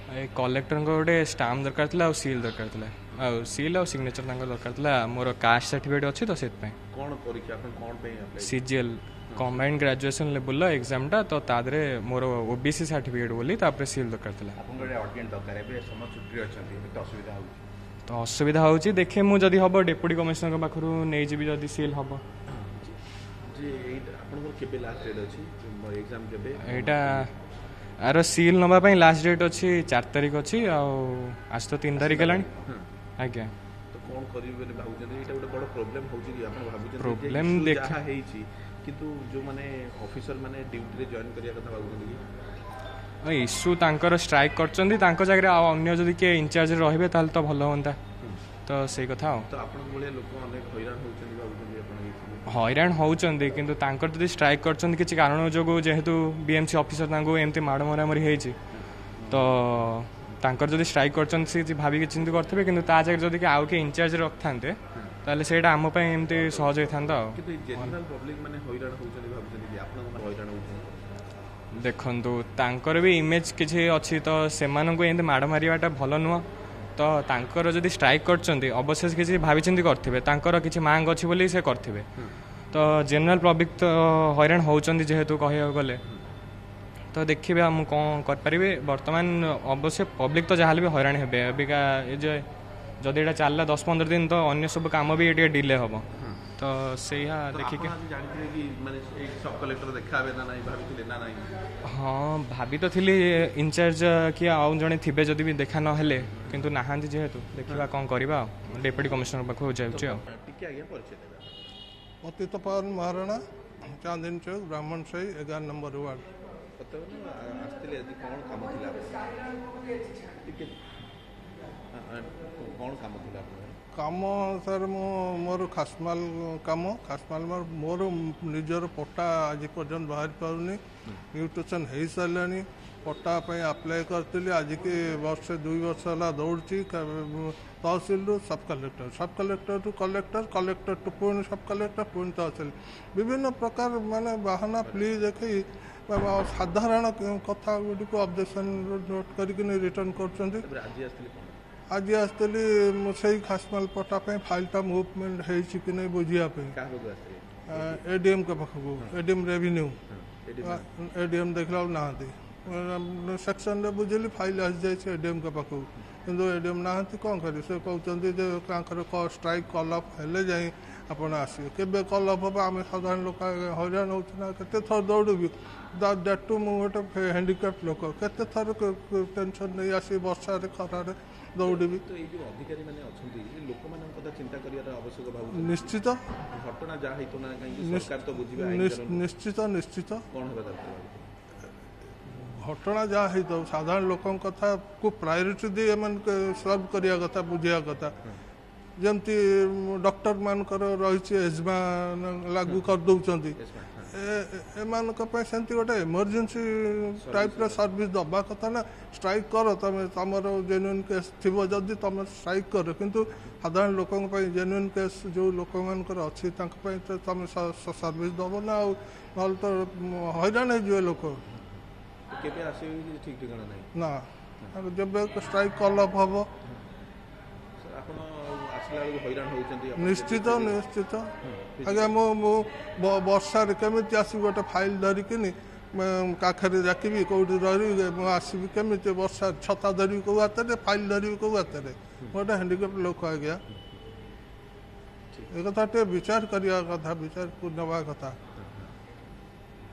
ए collector गोटे stamp दरकार था सील दरकार था सील और सिग्नेचर दरकार था मोर कास्ट सर्टिफिकेट अच्छी तो कौन परीक्षा अपन कौन पे apply CGL combined graduation level एग्जामटा तो तादरे मोर ओबीसी सर्टिफिकेट बोली तापर सील दरकार था अपन गोटे अर्जेंट दरकार है समझ छुट्टी अछंती तो असुविधा होउची तो असुविधा होउची देखे मु जदी हबो डेप्यूटी कमिश्नर पाखरु नै जिबी जदी सील हबो जे अपन को केबे लास्ट डेट अछि एग्जाम केबे एटा आर सील नबा पई लास्ट डेट अछि 4 तारिख अछि आज तो 3 तारिख हेलानी आज्ञा तो कौन करिवे बोले भाबुचंदी एटा गोटे बड़ प्रॉब्लम होउची कि अपन भाबुचंदी प्रॉब्लम देखा हेची किंतु जो माने ऑफिसर माने ड्यूटी रे जॉइन करिया कथा भाबुचंदी कि इश्यू तांकर स्ट्राइक करचंदी तांको जागरे आ अन्य जदी के इंचार्ज रहबे ताल तो भलो होंता तो सेई कथा तो अपन बोले लोक अनेक हैरान होउचंदी भाबुचंदी अपन हैरान होउचंदी किंतु तांकर जदी स्ट्राइक करचंदी किछि कारण जोगो जेहेतु बीएमसी ऑफिसर तांको एमती माड़ मरामरी हेछि तो तांकर जदी स्ट्राइक करचंदी से भाबी के चिंता करथबे किंतु ता जागरे जदी के आउ के इंचार्ज रखथांते ताले सेटा हम पय एमती सहज होइथांता किंतु जनरल पब्लिक माने हैरान होउचंदी भाबुचंदी कि आपन माने हैरान होउचंदी देखंतु तांकर भी इमेज किछि अछि तो सेमाननको एंते माड़ मारियाटा भलो नुह तो तांकर जदी स्ट्राइक करचंदी अवश्य किछि भाबी चिंती करथिबे तांकर किछि मांग अछि बोली से करथिबे तो जनरल पब्लिक तो हैरान होउचंदी जेहेतु कहियो गले तो देखिबे हम कोन कर परिबे वर्तमान अवश्य पब्लिक तो जहाल भी हैरान हेबे अबिका ए जे जदी एटा चलला 10-15 दिन तो अन्य सब काम भी एटे डिले हबो तो सेहा देखि के जानथिबे कि माने एक सब कलेक्टर देखाबे ना नाही भाबिथिले ना नाही हाँ भाभी तो थिली इंचार्ज कि आउ जने थिबे जदी भी देखा न हेले किंतु नाहांती जेहेतु देखिबा कोन करबा डेप्यूटी कमिश्नर पाखो जाउची टिके आगे परिचय देबा पतित पावन महाराणा चांदनी चौक ब्राह्मण सही 11 नंबर वार्ड आसते कौन काम कौन काम काम सर मोर खासमाल काम खासमाल मोर निजर पट्टा आज पर्यंत बाहर पाऊनी म्यूटेशन हो सारे पट्टा अप्लाई करी आज की वर्ष 2 वर्ष है दौड़ी tehsil sub collector to collector collector to पुणी सब कलेक्टर पुणी तहसिल विभिन्न प्रकार माने बाहाना प्लीज देखी साधारण कथा गुड़ी को ऑब्जेक्शन नोट करके रिटर्न कर आज आसली से खासमाल पट्टा फाइलटा मुवमेंट हो नहीं बुझापी एडीएम के पाखक एडीएम रेवेन्यू एडीएम देखला ना सेक्शन रे बुझिली फाइल आसी जाए एडीएम के पाखक किंतु एडीएम ना कौन कर कहते स्ट्राइक कल अफ हेले जाए आपण आसवे केबे कल अफ हम आम साधारण लोक हैरान होना केते थर दौड़बी दैट टू गोटे हैंडिक्राफ्ट लोक केते थर टेंशन नहीं आसी वर्षा खरार दौड़बी तो ये जो अधिकारी माने अछंती लोक मानन कथा चिंता करियार आवश्यक भाबु निश्चित घटना जा हेतु ना कहीं सरकार तो बुझिबे निश्चित निश्चित कोन हेबा दरकार घटना जहाँ हो साधारण लोक कथा को प्रायोरिटी दी एम सल्व करिया कथा बुझिया कथा जमती डॉक्टर मानकर रही एजमा लागू कर दौरान एम सेमती गोटे इमरजेंसी टाइप सर्विस दबा कथा ना स्ट्राइक कर तुम तुम जेन्युइन केस थी जदि तुम स्ट्राइक कर किंतु साधारण लोक जेन्युइन केस जो लोक मानकर अच्छी तुम सर्विस दब ना ना तो हैरान हो लोक ठीक ठिकाना नहीं ना जब स्ट्राइक कल अफ हम निश्चित निश्चित आज्ञा मु वर्षार केमी आसबि गोटे फाइल धरिकी काखरे जाकि कौटी रही आसबि केमी वर्षा छता धरबी कौ हाथ में फाइल धरबी कौ हाथ में गोटे हैंडिक्राफ्ट लोक आज्ञा एक कथा विचार करवा कथा विचार नवा कथा